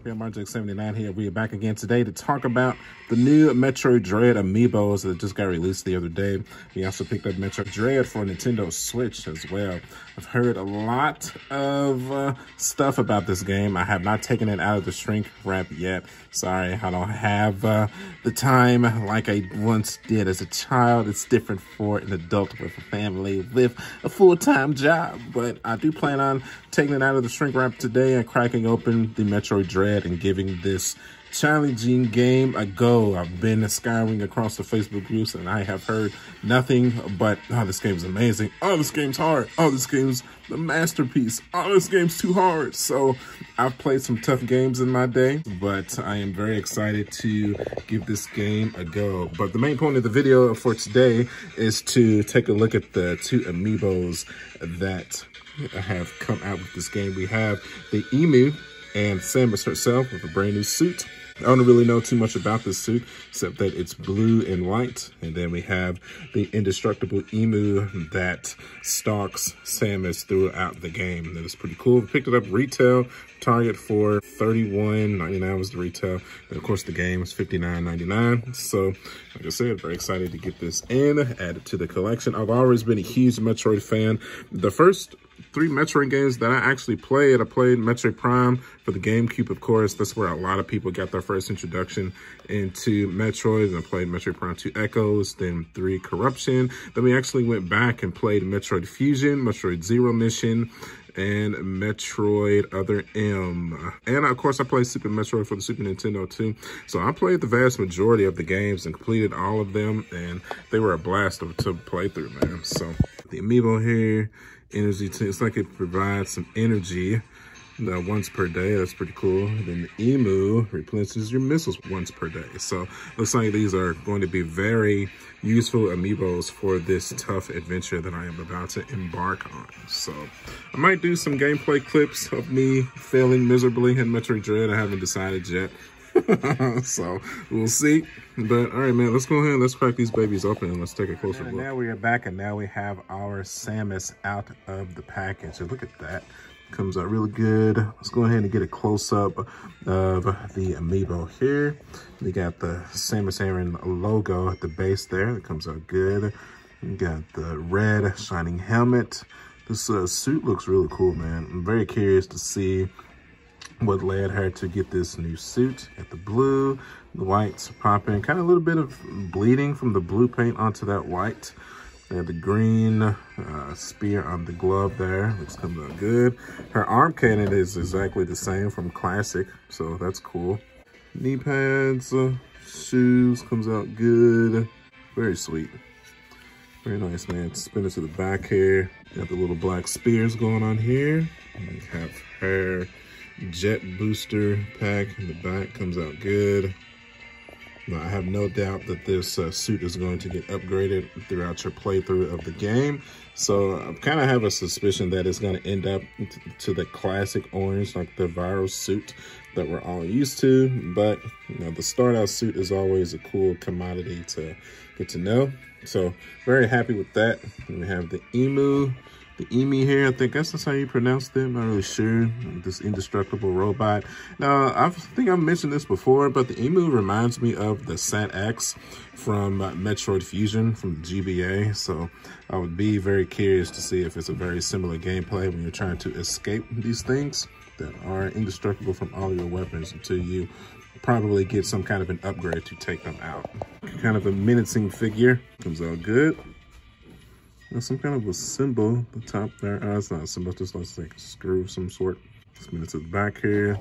Scorpion Marjek 79 here. We are back again today to talk about the new Metroid Dread Amiibos that just got released the other day. We also picked up Metroid Dread for Nintendo Switch as well. I've heard a lot of stuff about this game. I have not taken it out of the shrink wrap yet. Sorry, I don't have the time like I once did as a child. It's different for an adult with a family with a full-time job. But I do plan on taking it out of the shrink wrap today and cracking open the Metroid Dread and giving this challenging game a go. I've been scouring across the Facebook groups and I have heard nothing but, oh, this game's amazing. Oh, this game's hard. Oh, this game's the masterpiece. Oh, this game's too hard. So I've played some tough games in my day, but I am very excited to give this game a go. But the main point of the video for today is to take a look at the two Amiibos that have come out with this game. We have the Emu and Samus herself with a brand new suit. I don't really know too much about this suit, except that it's blue and white. And then we have the indestructible emu that stalks Samus throughout the game. That is pretty cool. We picked it up retail, Target for $31.99 was the retail. And of course the game is $59.99. So like I said, very excited to get this in, add it to the collection. I've always been a huge Metroid fan. The first 3 Metroid games that I actually played, I played Metroid Prime for the GameCube, of course. That's where a lot of people got their first introduction into Metroid. And I played Metroid Prime 2 Echoes, then 3 Corruption. Then we actually went back and played Metroid Fusion, Metroid Zero Mission, and Metroid Other M. And of course I played Super Metroid for the Super Nintendo too. So I played the vast majority of the games and completed all of them, and they were a blast to play through, man. So the Amiibo here, energy, it's like it provides some energy once per day. That's pretty cool. Then the Emu replenishes your missiles once per day. So looks like these are going to be very useful Amiibos for this tough adventure that I am about to embark on. So I might do some gameplay clips of me failing miserably in Metroid Dread. I haven't decided yet. So we'll see. But all right, man, let's go ahead and let's crack these babies open and let's take a closer look. Now we are back, and now we have our Samus out of the package. And look at that. Comes out really good. Let's go ahead and get a close-up of the Amiibo here. We got the Samus Aran logo at the base there. It comes out good. We got the red shining helmet. This suit looks really cool, man. I'm very curious to see what led her to get this new suit. Got the blue, the white's popping, kind of a little bit of bleeding from the blue paint onto that white. They have the green spear on the glove there. Looks coming out good. Her arm cannon is exactly the same from Classic, so that's cool. Knee pads, shoes, comes out good. Very sweet. Very nice, man. Spin it to the back here. Got the little black spears going on here. And we have her jet booster pack in the back. Comes out good. Now, I have no doubt that this suit is going to get upgraded throughout your playthrough of the game. So I kind of have a suspicion that it's going to end up to the classic orange, like the viral suit that we're all used to. But you know, the start out suit is always a cool commodity to get to know. So very happy with that. And we have the Emu. The Emu here, I think that's how you pronounce them. I'm not really sure. This indestructible robot. Now, I think I've mentioned this before, but the Emu reminds me of the Sat-X from Metroid Fusion from the GBA. So I would be very curious to see if it's a very similar gameplay when you're trying to escape these things that are indestructible from all your weapons until you probably get some kind of an upgrade to take them out. Kind of a menacing figure. Comes out good. There's some kind of a symbol at the top there. It's not a symbol, just looks like a screw of some sort. Spin it to the back here.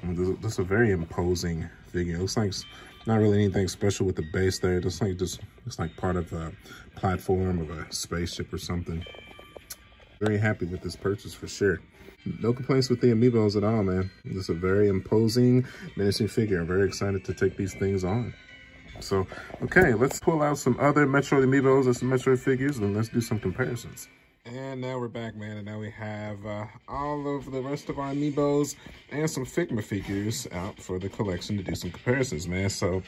This is a very imposing figure. It looks like it's not really anything special with the base there. It looks like part of a platform of a spaceship or something. Very happy with this purchase for sure. No complaints with the Amiibos at all, man. This is a very imposing, menacing figure. I'm very excited to take these things on. So, okay, let's pull out some other Metroid Amiibos and some Metroid figures, and let's do some comparisons. And now we're back, man, and now we have all of the rest of our Amiibos and some Figma figures out for the collection to do some comparisons, man. So,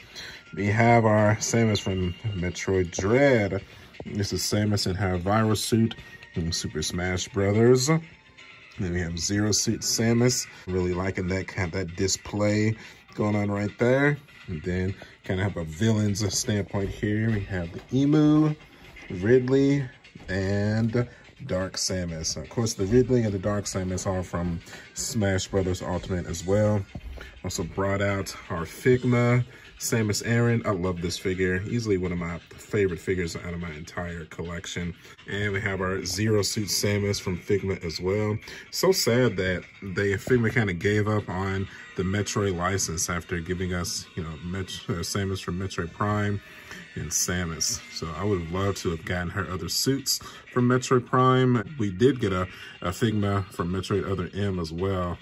we have our Samus from Metroid Dread. This is Samus in her viral suit from Super Smash Brothers. Then we have Zero Suit Samus. Really liking that display going on right there. And then kind of have a villain's standpoint here. We have the Emu, Ridley, and Dark Samus. Of course, the Ridley and the Dark Samus are from Smash Brothers Ultimate as well. Also brought out our Figma Samus Aran. I love this figure. Easily one of my favorite figures out of my entire collection. And we have our Zero Suit Samus from Figma as well. So sad that Figma kind of gave up on the Metroid license after giving us, you know, Samus from Metroid Prime and Samus. So I would have loved to have gotten her other suits from Metroid Prime. We did get a Figma from Metroid Other M as well.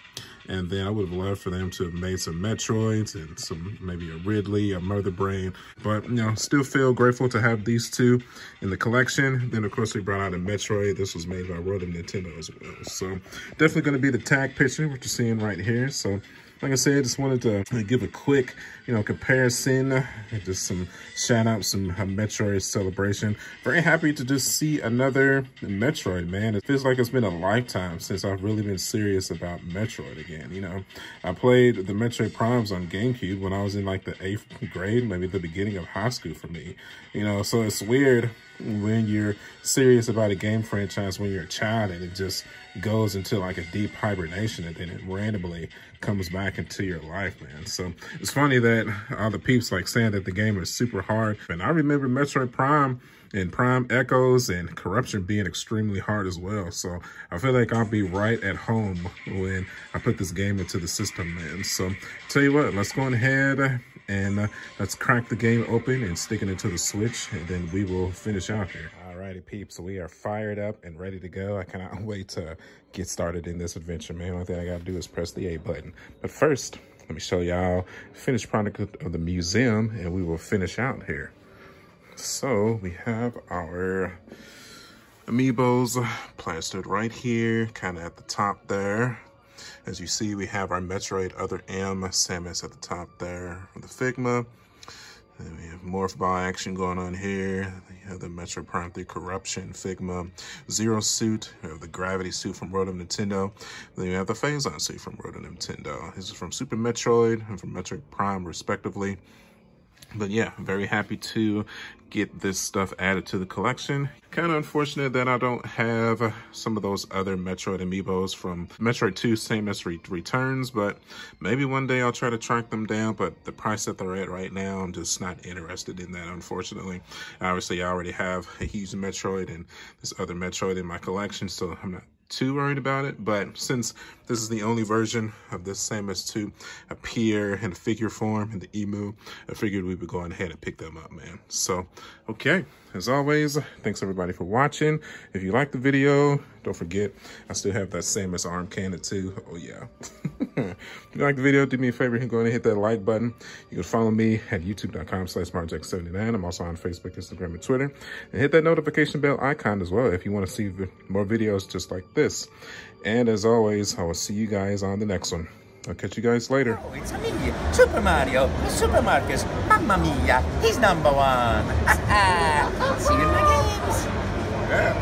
And then I would have loved for them to have made some Metroids and some, maybe a Ridley, a Mother Brain. But, you know, still feel grateful to have these two in the collection. Then, of course, we brought out a Metroid. This was made by World of Nintendo as well. So definitely going to be the tag picture, what you're seeing right here. So like I said, just wanted to give a quick, you know, comparison, just some shout out, some Metroid celebration. Very happy to just see another Metroid, man. It feels like it's been a lifetime since I've really been serious about Metroid again. You know, I played the Metroid Primes on GameCube when I was in like the 8th grade, maybe the beginning of high school for me. You know, so it's weird when you're serious about a game franchise when you're a child and it just goes into like a deep hibernation and then it randomly comes back into your life, man. So it's funny that all the peeps like saying that the game is super hard. And I remember Metroid Prime and Prime Echoes and Corruption being extremely hard as well. So I feel like I'll be right at home when I put this game into the system, man. So tell you what, let's go ahead and let's crack the game open and stick it into the Switch, and then we will finish out here. Alrighty, peeps, so we are fired up and ready to go. I cannot wait to get started in this adventure, man. Only thing I gotta do is press the A button. But first, let me show y'all finished product of the museum, and we will finish out here. So we have our Amiibos plastered right here, kind of at the top there. As you see, we have our Metroid Other M Samus at the top there with the Figma. And we have Morph Ball action going on here. You have the Metroid Prime 3 Corruption Figma. Zero Suit, we have the Gravity Suit from World of Nintendo. Then you have the Phazon Suit from World of Nintendo. This is from Super Metroid and from Metroid Prime, respectively. But yeah, very happy to get this stuff added to the collection. Kind of unfortunate that I don't have some of those other Metroid Amiibos from Metroid 2 Samus Returns, but maybe one day I'll try to track them down. But the price that they're at right now, I'm just not interested in that, unfortunately. Obviously, I already have a huge Metroid and this other Metroid in my collection, so I'm not too worried about it. But since this is the only version of this Samus to appear in figure form in the Emu, I figured we would go ahead and pick them up, man. So, okay, as always, thanks everybody for watching. If you liked the video, don't forget, I still have that Samus arm cannon too. Oh yeah. If you like the video, do me a favor and go ahead and hit that like button. You can follow me at youtube.com/marjack79. I'm also on Facebook, Instagram, and Twitter. And hit that notification bell icon as well if you want to see more videos just like this. And as always, I will see you guys on the next one. I'll catch you guys later. Oh, it's me, Super Mario, the Super Marcus. Mamma mia, he's #1. See you in my games. Yeah.